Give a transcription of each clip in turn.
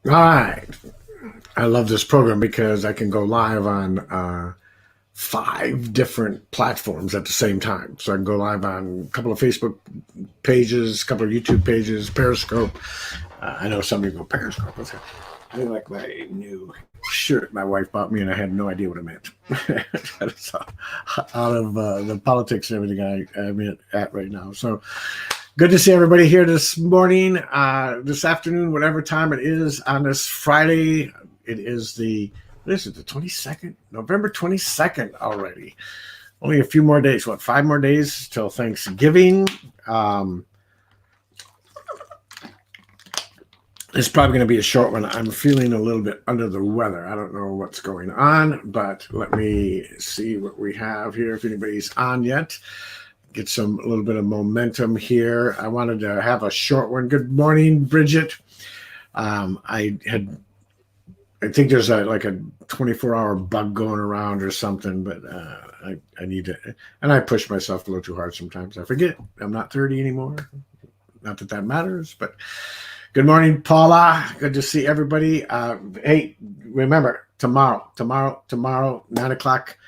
All right. I love this program because I can go live on five different platforms at the same time. So I can go live on a couple of Facebook pages, a couple of YouTube pages, Periscope. I know some people go Periscope. I like my new shirt my wife bought me, and I had no idea what it meant. That's out of the politics and everything I'm at right now. So good to see everybody here this morning, this afternoon, whatever time it is on this Friday. It is what is it, the 22nd? November 22nd already. Only a few more days. What, 5 more days till Thanksgiving? It's probably going to be a short one. I'm feeling a little bit under the weather. I don't know what's going on, but let me see what we have here. If anybody's on yet, get a little bit of momentum here. I wanted to have a short one. Good morning, Bridget. I think there's a 24-hour bug going around or something, but I need to, and I push myself a little too hard sometimes. I forget I'm not 30 anymore. Not that matters, but good morning, Paula. Good to see everybody. Hey, remember, tomorrow, 9 o'clock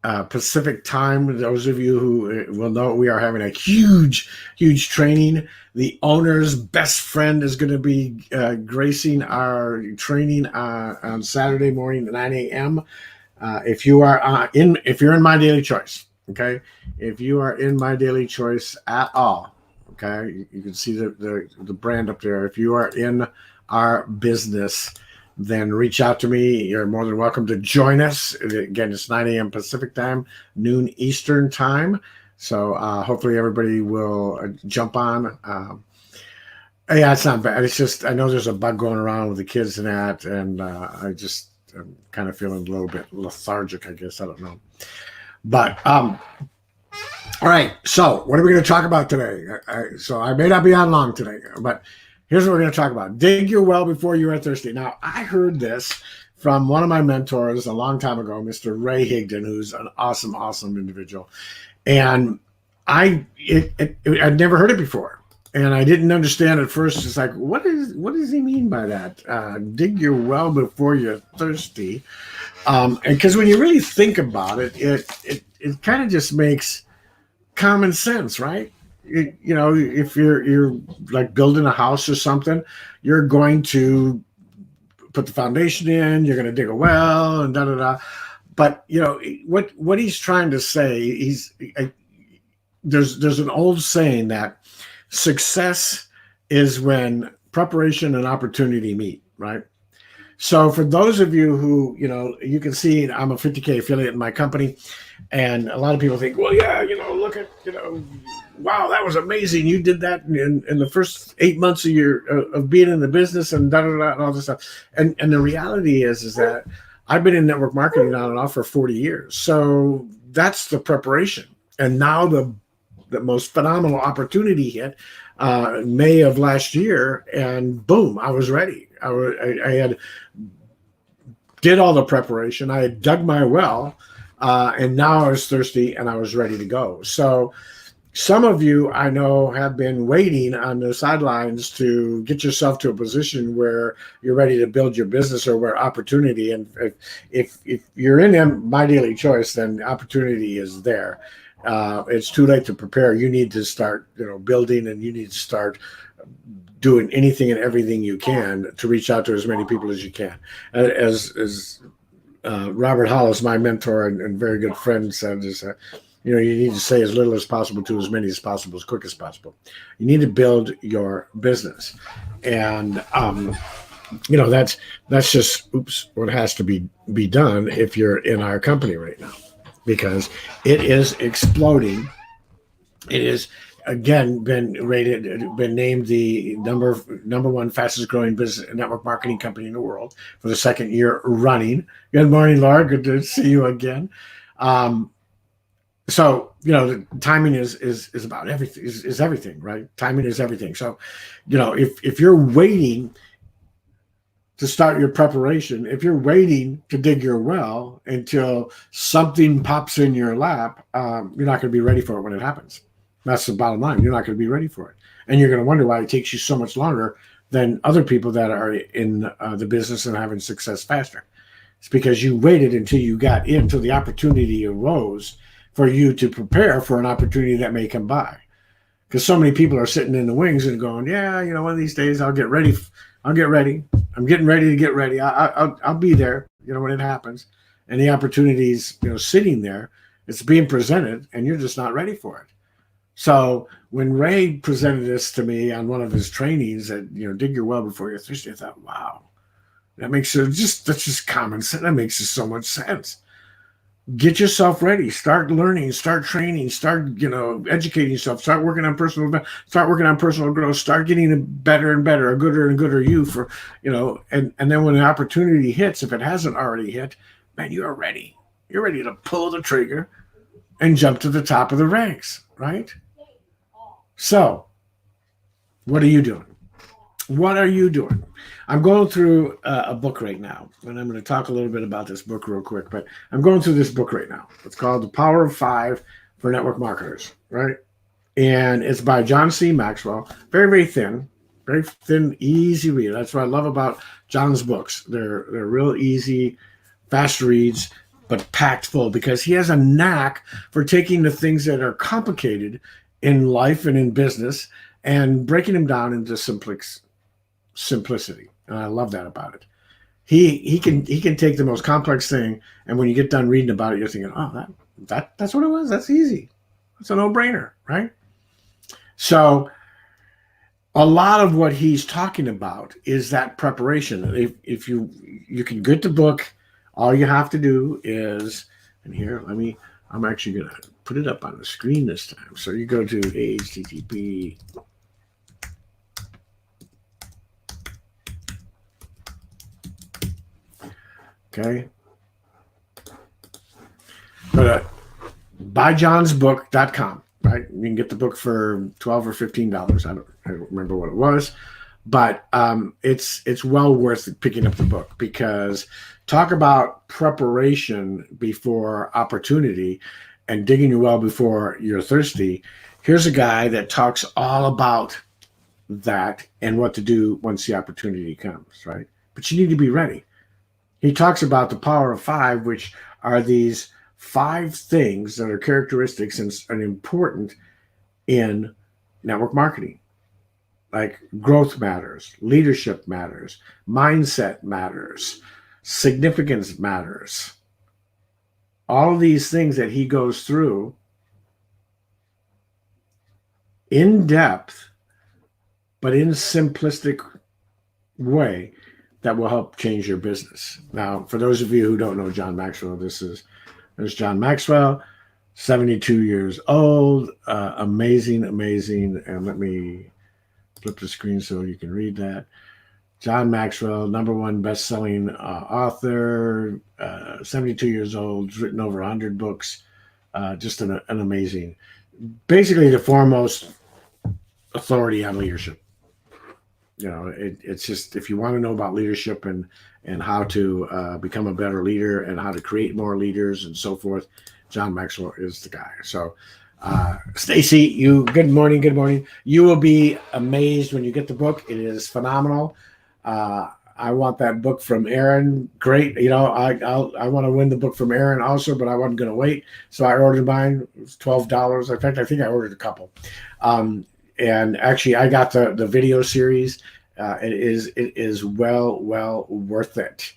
Pacific time. Those of you who will know, we are having a huge training. The owner's best friend is going to be gracing our training on Saturday morning at 9 a.m. If you're in My Daily Choice, okay. If you are in My Daily Choice at all, okay, you can see the brand up there. If you are in our business, then reach out to me. You're more than welcome to join us. Again, it's 9 a.m. Pacific time, noon Eastern time. So hopefully everybody will jump on. Yeah, it's not bad. It's just, I know there's a bug going around with the kids and that, and I'm kind of feeling a little bit lethargic, I guess. I don't know. But all right. So what are we going to talk about today? So I may not be on long today, but here's what we're going to talk about. Dig your well before you are thirsty. Now, I heard this from one of my mentors a long time ago, Mr. Ray Higdon, who's an awesome individual. And I'd never heard it before. And I didn't understand at first. It's like, what does he mean by that? Dig your well before you're thirsty. And because when you really think about it, it kind of just makes common sense, right? If you're like building a house or something, you're going to put the foundation in, you're going to dig a well and but what he's trying to say, there's an old saying that success is when preparation and opportunity meet, right? So for those of you who, you can see I'm a 50K affiliate in my company, and a lot of people think, well, yeah, look at, wow, that was amazing. You did that in the first 8 months of being in the business and and all this stuff. And the reality is that I've been in network marketing on and off for 40 years. So that's the preparation. And now the most phenomenal opportunity hit May of last year, and boom, I was ready. I had did all the preparation. I had dug my well, and now I was thirsty and I was ready to go. So some of you I know have been waiting on the sidelines to get yourself to a position where you're ready to build your business or where opportunity. And if you're in My Daily Choice, then opportunity is there. It's too late to prepare. You need to start, building, and you need to start doing anything and everything you can to reach out to as many people as you can. As Robert Hollis, my mentor and very good friend, said, is you need to say as little as possible to as many as possible, as quick as possible. You need to build your business, and that's just what has to be done if you're in our company right now, because it is exploding. It is again been named the number one fastest growing business network marketing company in the world for the second year running. Good morning, Laura. Good to see you again. So the timing is about everything. Is everything, right? Timing is everything. So if you're waiting to start your preparation, if you're waiting to dig your well until something pops in your lap, you're not going to be ready for it when it happens. That's the bottom line. You're not going to be ready for it. And you're going to wonder why it takes you so much longer than other people that are in the business and having success faster. It's because you waited until you got in, until the opportunity arose for you to prepare for an opportunity that may come by. Because so many people are sitting in the wings and going, yeah, one of these days I'll get ready. I'll get ready. I'm getting ready to get ready. I'll be there, when it happens. And the opportunity's, sitting there, it's being presented, and you're just not ready for it. So when Ray presented this to me on one of his trainings that, dig your well before you're thirsty, I thought, wow, that's just common sense. That makes so much sense. Get yourself ready. Start learning. Start training. Start, educating yourself. Start working on personal growth. Start getting better and better, a gooder and gooder you for, and then when an opportunity hits, if it hasn't already hit, man, you are ready. You're ready to pull the trigger and jump to the top of the ranks, right? So, what are you doing? What are you doing? I'm going through a book right now, and I'm going to talk a little bit about this book real quick, but I'm going through this book right now. It's called The Power of Five for Network Marketers, right? And it's by John C. Maxwell. Very, very thin, easy read. That's what I love about John's books. They're real easy, fast reads, but packed full, because he has a knack for taking the things that are complicated in life and in business and breaking them down into simplicity. And I love that about it. He can take the most complex thing, and when you get done reading about it, you're thinking, oh, that's what it was. That's easy. It's a no-brainer, right? So a lot of what he's talking about is that preparation. If you can get the book, all you have to do is, and here, I'm actually going to put it up on the screen this time. So you go to HTTP. Okay. Go to buyjohnsbook.com, right? You can get the book for $12 or $15. I don't remember what it was, but it's well worth picking up the book, because talk about preparation before opportunity and digging your well before you're thirsty. Here's a guy that talks all about that and what to do once the opportunity comes, right? But you need to be ready. He talks about the power of five, which are these 5 things that are characteristics and important in network marketing. Like growth matters, leadership matters, mindset matters, significance matters. All of these things that he goes through in depth, but in simplistic way, that will help change your business. Now, for those of you who don't know John Maxwell, there's John Maxwell, 72 years old, amazing. And let me flip the screen so you can read that. John Maxwell, #1 best-selling author, 72 years old, written over 100 books, just an amazing, basically the foremost authority on leadership. It's just, if you want to know about leadership and how to become a better leader and how to create more leaders and so forth, John Maxwell is the guy. So, Stacy, good morning. You will be amazed when you get the book. It is phenomenal. I want that book from Aaron. Great. I want to win the book from Aaron also, but I wasn't going to wait. So I ordered mine. It was $12. In fact, I think I ordered a couple. And actually, I got the video series. It is well worth it.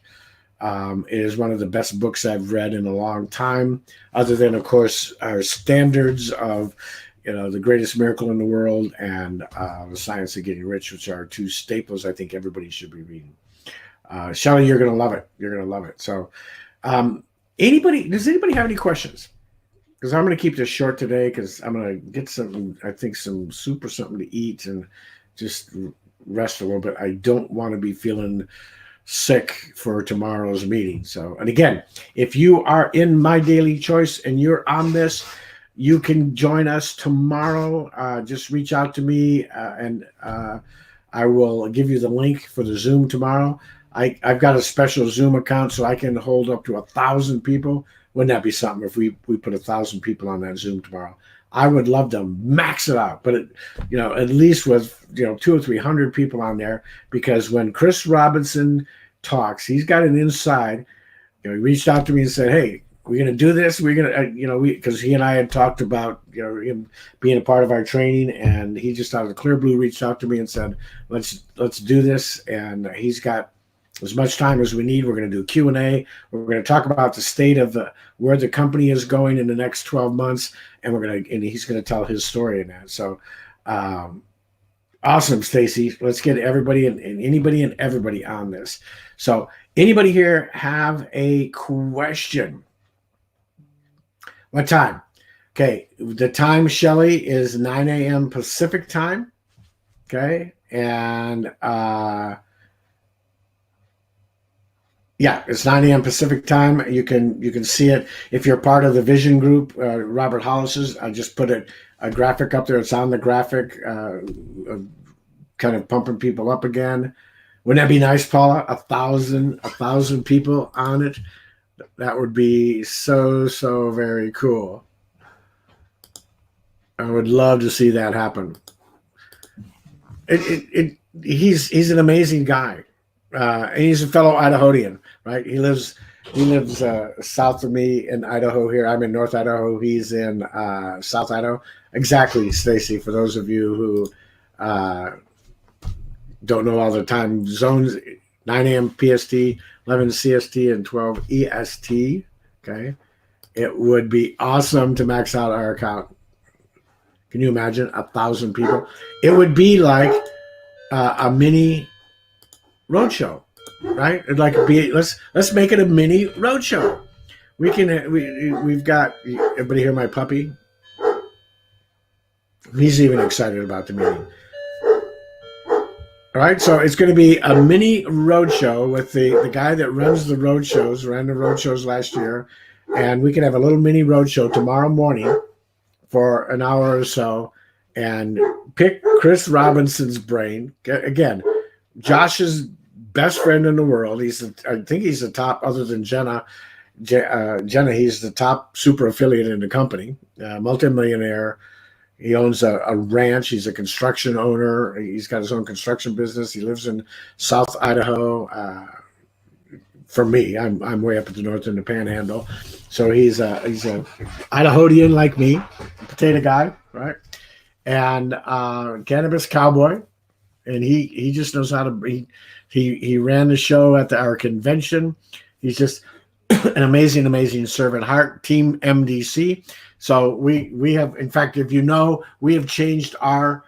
It is one of the best books I've read in a long time, other than, of course, our standards of, The Greatest Miracle in the World and The Science of Getting Rich, which are 2 staples I think everybody should be reading. Shelly, you're going to love it. You're going to love it. So does anybody have any questions? Because I'm going to keep this short today, because I'm going to get something to eat and just rest a little bit. I don't want to be feeling sick for tomorrow's meeting. So, and again, if you are in My Daily Choice and you're on this, you can join us tomorrow. Just reach out to me and I will give you the link for the Zoom tomorrow. I've got a special Zoom account so I can hold up to 1,000 people. Wouldn't that be something if we put 1,000 people on that Zoom tomorrow? I would love to max it out, but at least with 200 or 300 people on there, because when Chris Robinson talks, he's got an inside. He reached out to me and said, "Hey, we're going to do this. We're going to, because he and I had talked about, him being a part of our training, and he just out of the clear blue reached out to me and said, let's do this. And he's got as much time as we need. We're going to do Q&A. We're going to talk about the state of where the company is going in the next 12 months. And he's going to tell his story in that. So, awesome, Stacy. Let's get everybody and anybody and everybody on this. So anybody here have a question? What time? Okay, the time, Shelly, is 9 a.m. Pacific time. Okay, and yeah, it's 9 a.m. Pacific time. You can see it if you're part of the Vision Group. Robert Hollis's. I just put a graphic up there. It's on the graphic, kind of pumping people up again. Wouldn't that be nice, Paula? 1,000 people on it. That would be so very cool. I would love to see that happen. He's an amazing guy. He's a fellow Idahoan, right? He lives south of me in Idaho here. I'm in North Idaho. He's in South Idaho. Exactly, Stacy. For those of you who don't know all the time zones, 9 a.m. PST, 11 CST, and 12 EST. Okay. It would be awesome to max out our account. Can you imagine 1,000 people? It would be like a mini roadshow, right? It'd like let's make it a mini roadshow. We've got everybody hear my puppy? He's even excited about the meeting. All right, so it's going to be a mini roadshow with the guy that runs the roadshows, ran the roadshows last year, and we can have a little mini roadshow tomorrow morning for an hour or so and pick Chris Robinson's brain. Again, Josh's best friend in the world. I think he's the top, other than Jenna. Jenna, he's the top super affiliate in the company, multimillionaire. He owns a ranch. He's a construction owner. He's got his own construction business. He lives in South Idaho. For me, I'm way up at the north in the Panhandle, so he's a Idahoan like me, potato guy, right? And cannabis cowboy, and he just knows how to. He ran the show at our convention. He's just an amazing servant heart. Team MDC. So we have, in fact, if you know, we have changed our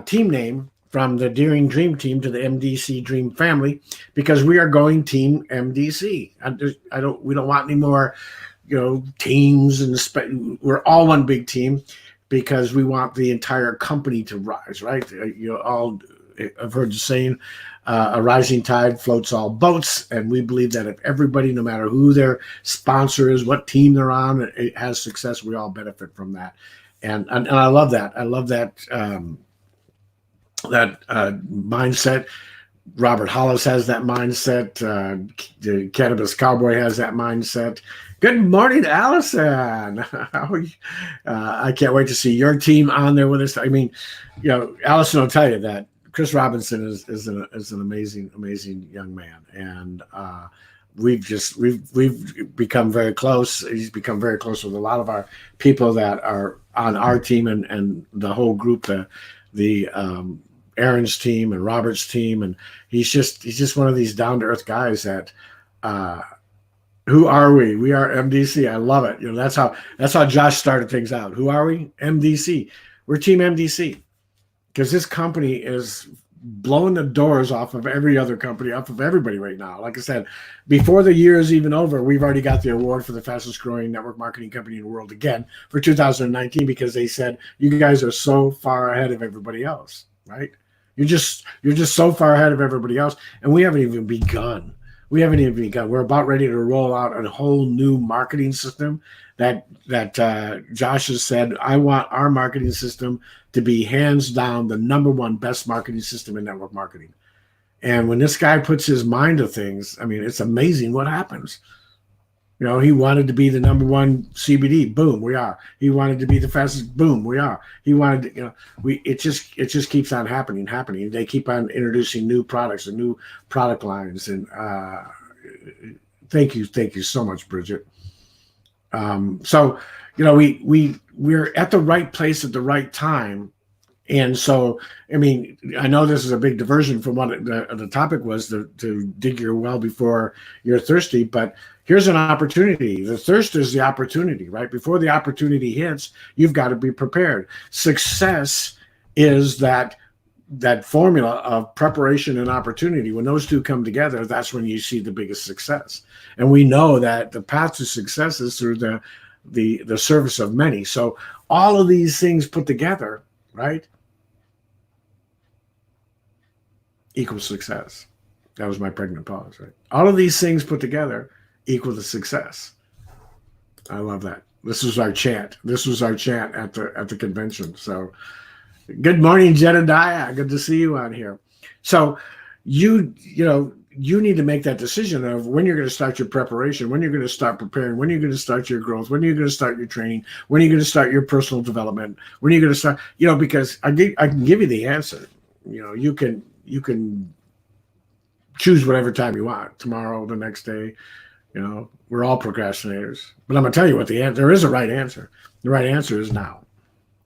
team name from the Deering Dream Team to the MDC Dream Family, because we are going Team MDC. We don't want any more, teams, and we're all one big team, because we want the entire company to rise, right? I've heard the saying, a rising tide floats all boats, and we believe that if everybody, no matter who their sponsor is, what team they're on, it has success, we all benefit from that. And I love that. I love that mindset. Robert Hollis has that mindset. The Cannabis Cowboy has that mindset. Good morning, Allison. How are you? I can't wait to see your team on there with us. I mean, Allison will tell you that Chris Robinson is an amazing young man, and we've become very close. He's become very close with a lot of our people that are on our team, and the whole group, the Aaron's team and Robert's team, and he's just one of these down to earth guys that. Who are we? We are MDC. I love it. That's how Josh started things out. Who are we? MDC. We're Team MDC, because this company is blowing the doors off of every other company, off of everybody right now. Like I said, before the year is even over, we've already got the award for the fastest growing network marketing company in the world again for 2019, because they said, you guys are so far ahead of everybody else, right? You're just so far ahead of everybody else, and we haven't even begun. We're about ready to roll out a whole new marketing system that Josh has said, I want our marketing system to be hands down the number one best marketing system in network marketing. And when this guy puts his mind to things, I mean, it's amazing what happens. You know, he wanted to be the number one CBD. Boom, we are. He wanted to be the fastest. Boom, we are. He wanted to, it just keeps on happening. They keep on introducing new products and new product lines. And thank you so much, Bridget. So, we're at the right place at the right time. And so, I mean, I know this is a big diversion from what the topic was to dig your well before you're thirsty, but here's an opportunity. The thirst is the opportunity, right? Before the opportunity hits, you've got to be prepared. Success is that formula of preparation and opportunity. When those two come together, that's when you see the biggest success. And we know that the path to success is through the service of many. So all of these things put together, right, equals success. That was my pregnant pause, right? All of these things put together equal the success. I love that. This was our chant. This was our chant at the convention. So good morning, Jedediah. Good to see you on here. So you need to make that decision of when you're going to start your preparation, when you're going to start preparing, when you're going to start your growth, when you're going to start your training, when you're going to start your personal development, when you're going to start, because I can give you the answer. You can choose whatever time you want, tomorrow, the next day. We're all procrastinators. But I'm going to tell you what there is a right answer. The right answer is now.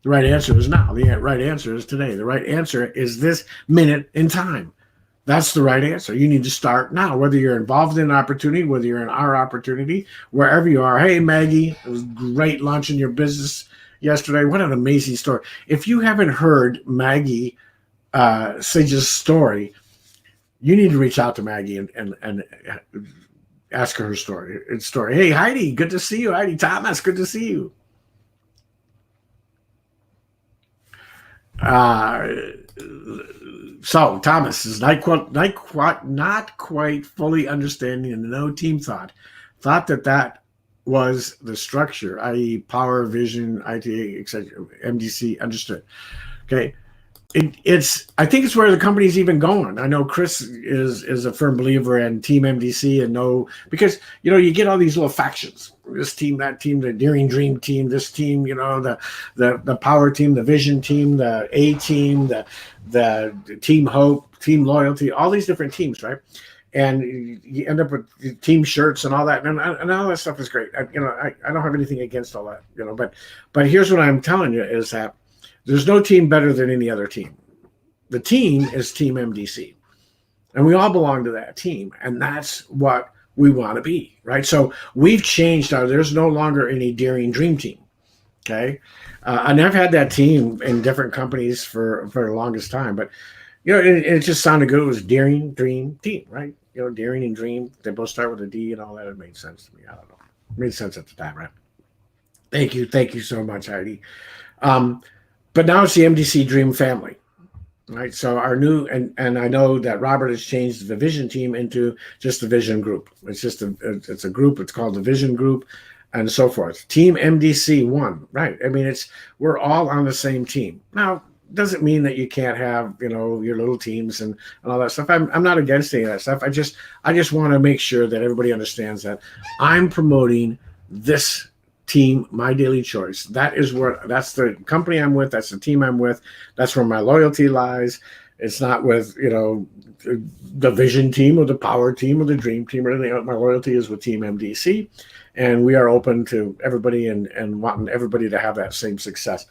The right answer is now. The right answer is today. The right answer is this minute in time. That's the right answer. You need to start now, whether you're involved in an opportunity, whether you're in our opportunity, wherever you are. Hey, Maggie, it was great launching your business yesterday. What an amazing story. If you haven't heard Maggie Sage's story, you need to reach out to Maggie and ask her story. Hey, Heidi, good to see you. Heidi Thomas, good to see you. So Thomas is not quite fully understanding the no team thought that was the structure, i.e. power, vision, ITA, etc. MDC. Understood. Okay. I think it's where the company's even going. I know Chris is a firm believer in Team MDC because you get all these little factions. This team, that team, the Daring Dream team, this team, the power team, the vision team, the A team, the Team Hope, Team Loyalty, all these different teams, right? And you end up with team shirts and all that, and all that stuff is great. I don't have anything against all that, but here's what I'm telling you is that there's no team better than any other team. The team is Team MDC. And we all belong to that team. And that's what we want to be, right? So we've changed there's no longer any Daring Dream team, okay? And I've had that team in different companies for the longest time. But, it just sounded good. It was Daring Dream team, right? Daring and Dream, they both start with a D and all that. It made sense to me. I don't know. It made sense at the time, right? Thank you so much, Heidi. But now it's the MDC Dream family, right? So our new, and I know that Robert has changed the Vision team into just the Vision Group. It's just it's a group. It's called the Vision Group, and so forth. Team MDC 1, right? I mean, we're all on the same team. Now, doesn't mean that you can't have your little teams and all that stuff. I'm not against any of that stuff. I just want to make sure that everybody understands that I'm promoting this team, My Daily Choice. That's the company I'm with. That's the team I'm with. That's where my loyalty lies. It's not with, the Vision team or the Power team or the Dream team or anything. My loyalty is with Team MDC, and we are open to everybody and wanting everybody to have that same success.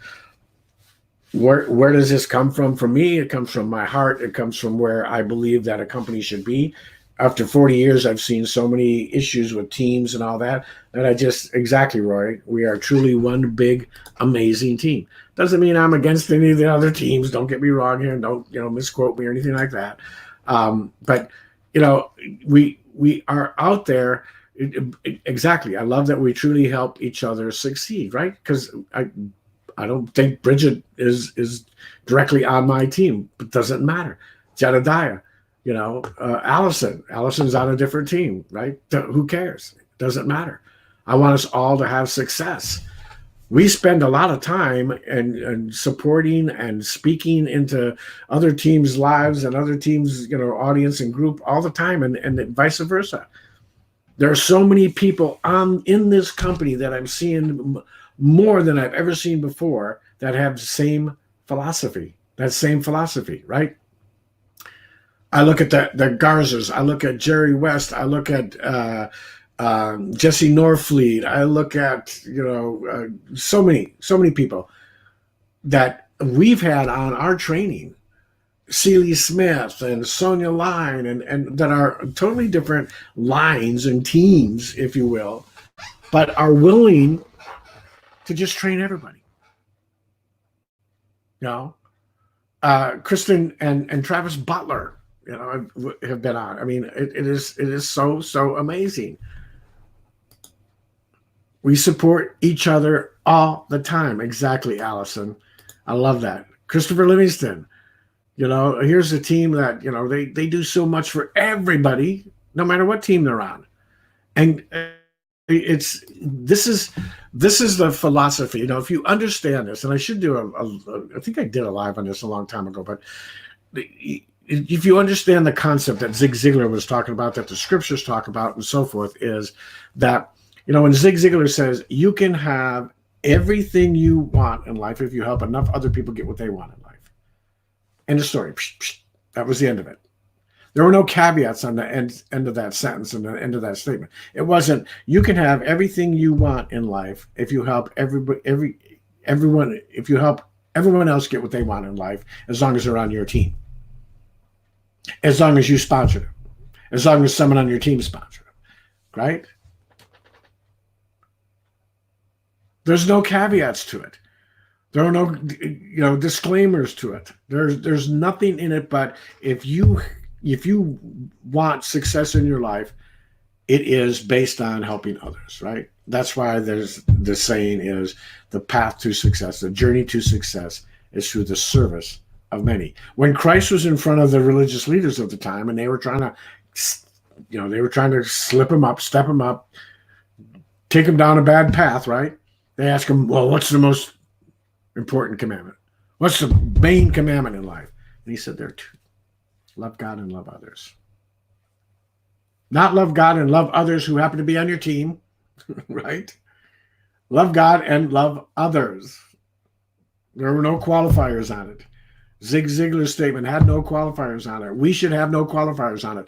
Where does this come from? For me, it comes from my heart. It comes from where I believe that a company should be. After 40 years, I've seen so many issues with teams and all that exactly, Roy, we are truly one big, amazing team. Doesn't mean I'm against any of the other teams. Don't get me wrong here. Don't, misquote me or anything like that. But, we are out there. Exactly. I love that we truly help each other succeed, right? Because I don't think Bridget is directly on my team, but doesn't matter. Jedediah. Allison's on a different team, right? Who cares? It doesn't matter. I want us all to have success. We spend a lot of time and supporting and speaking into other teams' lives and other teams, audience and group all the time, and vice versa. There are so many people in this company that I'm seeing more than I've ever seen before that have the same philosophy. That same philosophy, right? I look at the Garzas. I look at Jerry West. I look at Jesse Norfleet. I look at so many people that we've had on our training. Sealy Smith and Sonia Line, and that are totally different lines and teams, if you will, but are willing to just train everybody. You know, Kristen and Travis Butler, have been on. I mean, it is so amazing. We support each other all the time. Exactly, Allison. I love that. Christopher Livingston. Here's a team that they do so much for everybody, no matter what team they're on, and this is the philosophy. If you understand this, and I should do I think I did a live on this a long time ago, but if you understand the concept that Zig Ziglar was talking about, that the scriptures talk about, and so forth, is that when Zig Ziglar says you can have everything you want in life if you help enough other people get what they want in life. End of story. That was the end of it. There were no caveats on the end of that sentence and the end of that statement. It wasn't, you can have everything you want in life if you help everyone, if you help everyone else get what they want in life, as long as they're on your team. As long as you sponsor them. As long as someone on your team sponsored them. Right? There's no caveats to it. There are no, disclaimers to it. There's nothing in it, but if you want success in your life, it is based on helping others, right? That's why there's the saying is the path to success, the journey to success is through the service of many. When Christ was in front of the religious leaders of the time, and they were trying to slip him up, step him up, take him down a bad path, right? They ask him, well, what's the most important commandment? What's the main commandment in life? And he said there are two. Love God and love others. Not love God and love others who happen to be on your team, right? Love God and love others. There were no qualifiers on it. Zig Ziglar's statement had no qualifiers on it. We should have no qualifiers on it.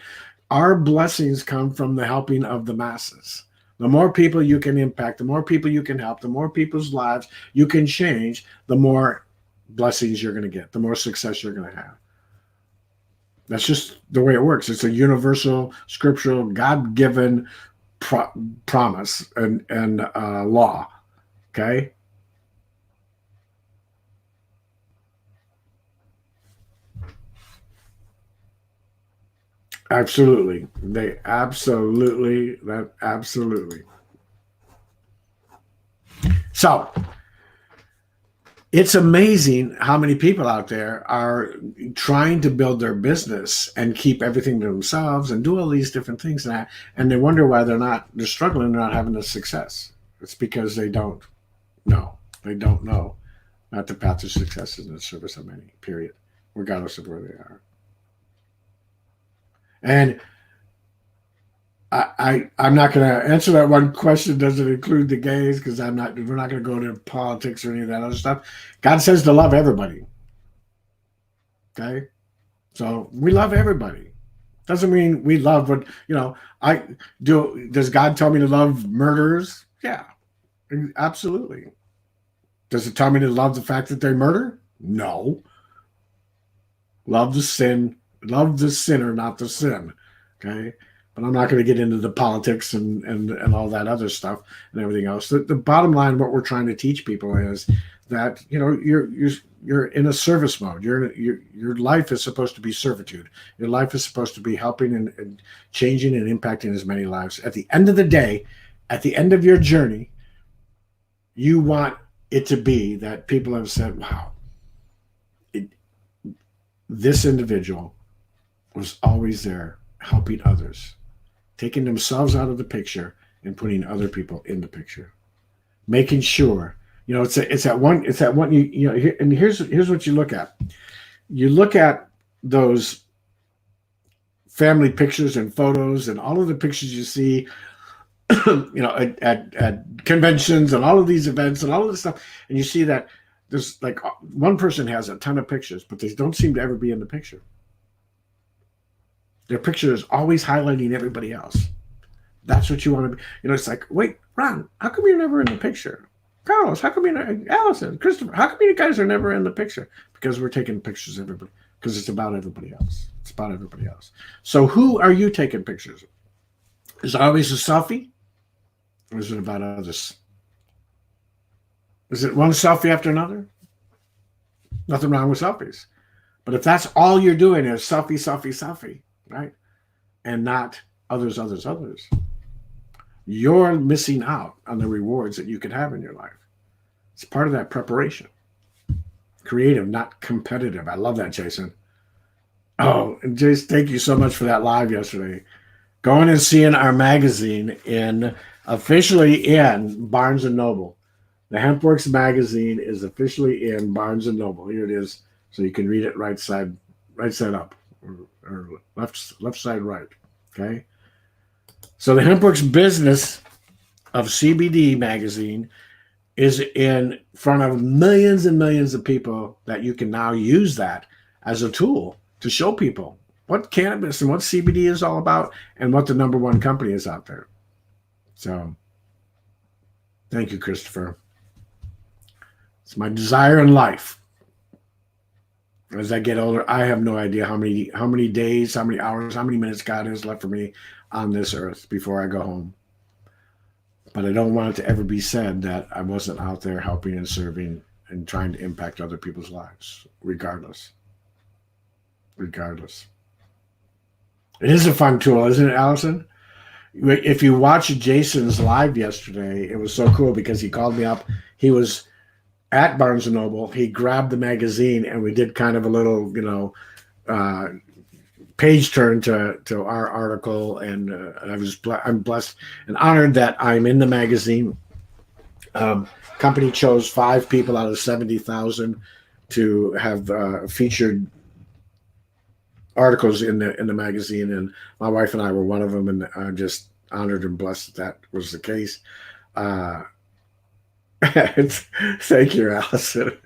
Our blessings come from the helping of the masses. The more people you can impact, the more people you can help, the more people's lives you can change, the more blessings you're going to get, the more success you're going to have. That's just the way it works. It's a universal, scriptural, God-given promise and law. Okay? Absolutely. Absolutely. So, it's amazing how many people out there are trying to build their business and keep everything to themselves and do all these different things, and they wonder why they're struggling, they're not having the success. It's because they don't know. They don't know that the path to success is in the service of many, period, regardless of where they are. And I'm not going to answer that one question. Does it include the gays? Because we're not going to go into politics or any of that other stuff. God says to love everybody. Okay? So we love everybody. Doesn't mean we love what, does God tell me to love murderers? Yeah, absolutely. Does it tell me to love the fact that they murder? No. Love the sinner, not the sin. Okay? But I'm not going to get into the politics and all that other stuff and everything else. The bottom line, what we're trying to teach people is that you're in a service mode. Your life is supposed to be servitude. Your life is supposed to be helping and changing and impacting as many lives. At the end of the day, at the end of your journey, you want it to be that people have said, "Wow, this individual was always there helping others." Taking themselves out of the picture and putting other people in the picture, making sure it's that one and here's what you look at. You look at those family pictures and photos and all of the pictures you see at conventions and all of these events and all of this stuff, and you see that there's like one person has a ton of pictures, but they don't seem to ever be in the picture. Their picture is always highlighting everybody else. That's what you want to be. It's like, wait, Ron, how come you're never in the picture? Carlos, how come you're not? Allison, Christopher, how come you guys are never in the picture? Because we're taking pictures of everybody. Because it's about everybody else. It's about everybody else. So who are you taking pictures of? Is it always a selfie? Or is it about others? Is it one selfie after another? Nothing wrong with selfies. But if that's all you're doing is selfie, selfie, selfie, right? And not others, others, others, you're missing out on the rewards that you could have in your life. It's part of that preparation. Creative, not competitive. I love that, Jason. Oh, and Jason, thank you so much for that live yesterday. Going and seeing our magazine officially in Barnes & Noble. The HempWorks magazine is officially in Barnes & Noble. Here it is, so you can read it right side up, or left side right. Okay. So the HempWorks Business of CBD magazine is in front of millions and millions of people that you can now use that as a tool to show people what cannabis and what CBD is all about and what the number one company is out there. So thank you, Christopher. It's my desire in life. As I get older, I have no idea how many days, how many hours, how many minutes God has left for me on this earth before I go home. But I don't want it to ever be said that I wasn't out there helping and serving and trying to impact other people's lives, regardless. Regardless. It is a fun tool, isn't it, Allison? If you watch Jason's live yesterday, it was so cool because he called me up. He was at Barnes & Noble. He grabbed the magazine and we did kind of a little, page turn to our article, and I'm blessed and honored that I'm in the magazine. Company chose 5 people out of 70,000 to have featured articles in the magazine, and my wife and I were one of them, and I'm just honored and blessed that was the case. Thank you, Allison.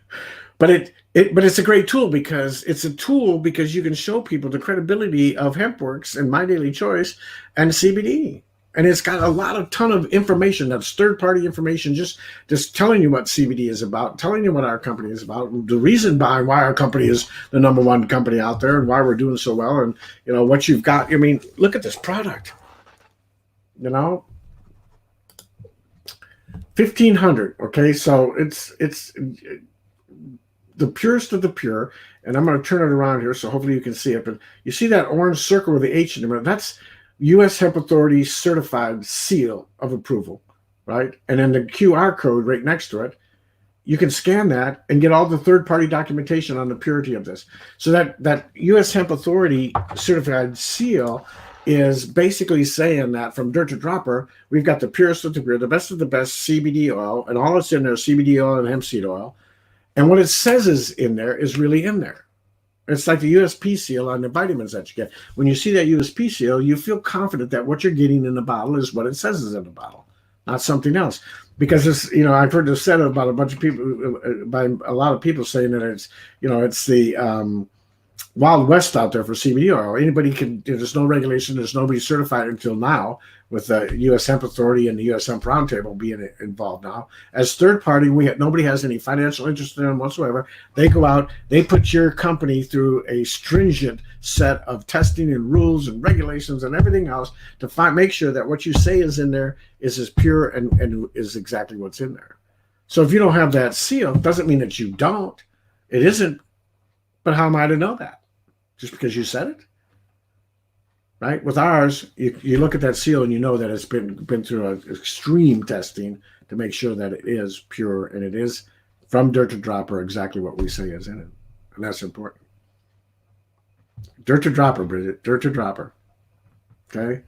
But it's a great tool because you can show people the credibility of HempWorks and My Daily Choice and CBD. And it's got a ton of information that's third-party information, just telling you what CBD is about, telling you what our company is about, the reason behind why our company is the number one company out there and why we're doing so well, and what you've got. I mean, look at this product. 1,500. Okay, so it's the purest of the pure, and I'm going to turn it around here so hopefully you can see it. But you see that orange circle with the H in it? That's U.S. Hemp Authority certified seal of approval, right? And then the QR code right next to it, you can scan that and get all the third-party documentation on the purity of this. So that U.S. Hemp Authority certified seal is basically saying that from dirt to dropper, we've got the purest of the pure, the best of the best CBD oil, and all that's in there is CBD oil and hemp seed oil. And what it says is in there is really in there. It's like the USP seal on the vitamins that you get. When you see that USP seal, you feel confident that what you're getting in the bottle is what it says is in the bottle, not something else. Because it's, I've heard this said about a bunch of people, by a lot of people saying that it's, it's the Wild West out there for CBD oil. Anybody can, there's no regulation, there's nobody certified until now, with the U.S. Hemp Authority and the U.S. Hemp Roundtable being involved now. As third party, nobody has any financial interest in them whatsoever. They go out, they put your company through a stringent set of testing and rules and regulations and everything else to make sure that what you say is in there is as pure and is exactly what's in there. So if you don't have that seal, it doesn't mean that you don't. It isn't, but how am I to know that? Just because you said it? Right? With ours, you look at that seal and you know that it's been through an extreme testing to make sure that it is pure and it is from dirt to dropper exactly what we say is in it. And that's important. Dirt to dropper, Bridget. Dirt to dropper. Okay?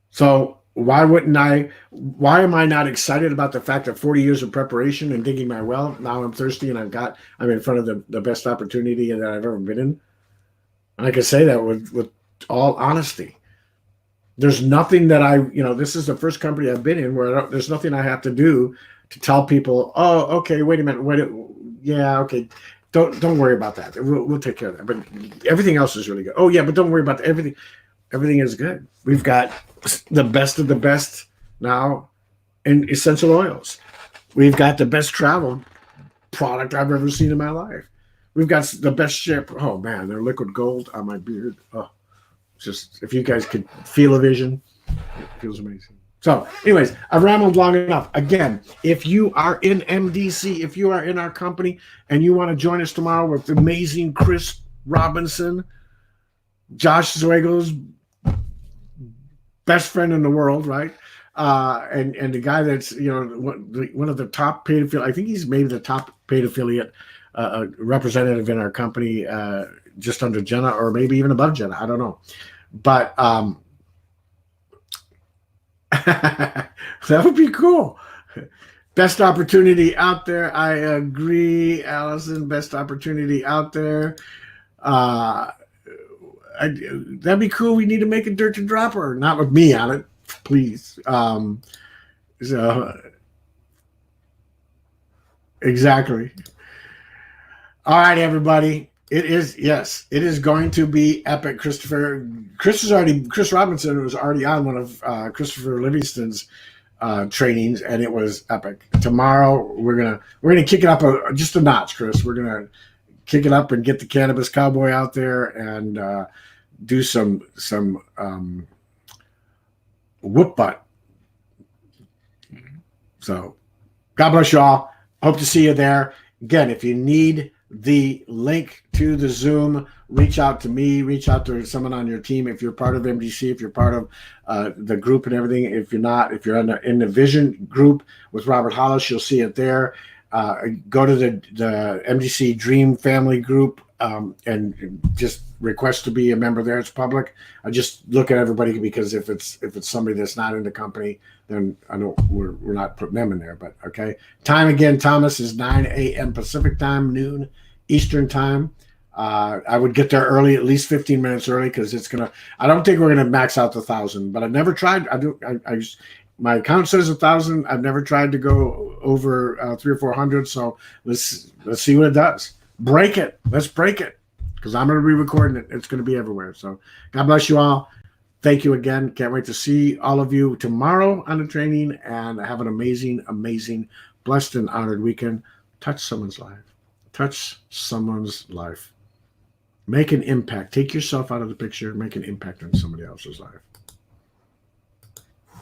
So why am I not excited about the fact that 40 years of preparation and digging my well, now I'm thirsty and I'm in front of the best opportunity that I've ever been in? And I can say that with all honesty. There's nothing that this is the first company I've been in where there's nothing I have to do to tell people, oh, okay, wait a minute, yeah, okay, don't worry about that. We'll take care of that. But everything else is really good. Oh yeah, but don't worry about that. Everything is good. We've got the best of the best now in essential oils. We've got the best travel product I've ever seen in my life. We've got the best ship. Oh man, they're liquid gold on my beard. Oh, just if you guys could feel a vision, it feels amazing. So, anyways, I've rambled long enough. Again, if you are in MDC, if you are in our company and you want to join us tomorrow with the amazing Chris Robinson, Josh Zwegel's best friend in the world, right? And the guy that's one of the top paid affiliate. I think he's maybe the top paid affiliate representative in our company, just under Jenna, or maybe even above Jenna. I don't know, but that would be cool. Best opportunity out there. I agree, Allison. Best opportunity out there. That'd be cool. We need to make a dirt to dropper, not with me on it, please. So exactly. All right, everybody. It is going to be epic. Chris Robinson was already on one of Christopher Livingston's trainings, and it was epic. Tomorrow we're gonna kick it up just a notch, Chris. We're gonna kick it up and get the Cannabis Cowboy out there and do some whoop butt. So God bless you all. Hope to see you there. Again, if you need the link to the Zoom, reach out to me, reach out to someone on your team. If you're part of MDC, if you're part of the group and everything, if you're not, if you're in the Vision group with Robert Hollis, you'll see it there. Go to the MDC Dream Family group and just request to be a member there. It's public. I just look at everybody because if it's somebody that's not in the company, then I know we're not putting them in there. But okay, time again, Thomas, is 9 a.m. Pacific time, noon Eastern time. I would get there early, at least 15 minutes early, because I don't think we're gonna max out the 1,000. But I've never tried. My account says 1,000. I've never tried to go over 300 or 400. So let's see what it does. Break it. Let's break it, because I'm going to be recording it. It's going to be everywhere. So God bless you all. Thank you again. Can't wait to see all of you tomorrow on the training, and have an amazing, amazing, blessed and honored weekend. Touch someone's life. Touch someone's life. Make an impact. Take yourself out of the picture. Make an impact on somebody else's life.